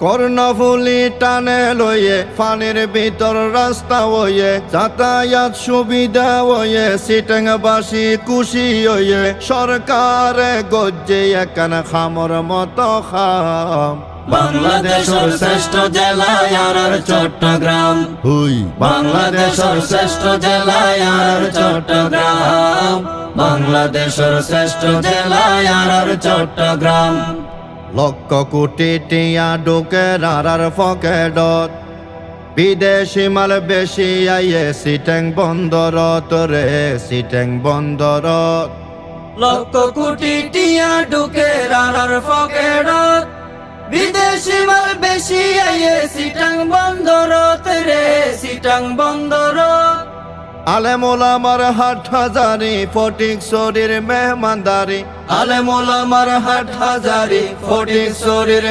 কর্ণফুলি টানে লয়ে পানির ভিতর রাস্তা হয়ে যাতায়াত সুবিধা হয়ে সিটাংবাসী খুশি হয়ে সরকারে গজ্জে একান খামর মতো খাম। বাংলাদেশের শ্রেষ্ঠ জেলা আর চট্টগ্রাম, হুই বাংলাদেশের শ্রেষ্ঠ জেলা আর চট্টগ্রাম, বাংলাদেশের শ্রেষ্ঠ জেলা আর চট্টগ্রাম। লক্ষ কোটি টিয়া ঢুকে রারার পকেটত, বিদেশি মাল বেশি আইয়ে সিটাং বন্দরত রে সিটাং বন্দরত। লক্ষ কোটি টিয়া ঢুকে রানার পকেটত, বিদেশি মাল বেশি আইয়ে সিটাং বন্দরত রে সিটাং বন্দরত। আলেম ওলামার হাট হাজারি ফটিকছড়ির মেহমানদারি, আলেম ওলামার হাট হাজারি ফটিকছড়ির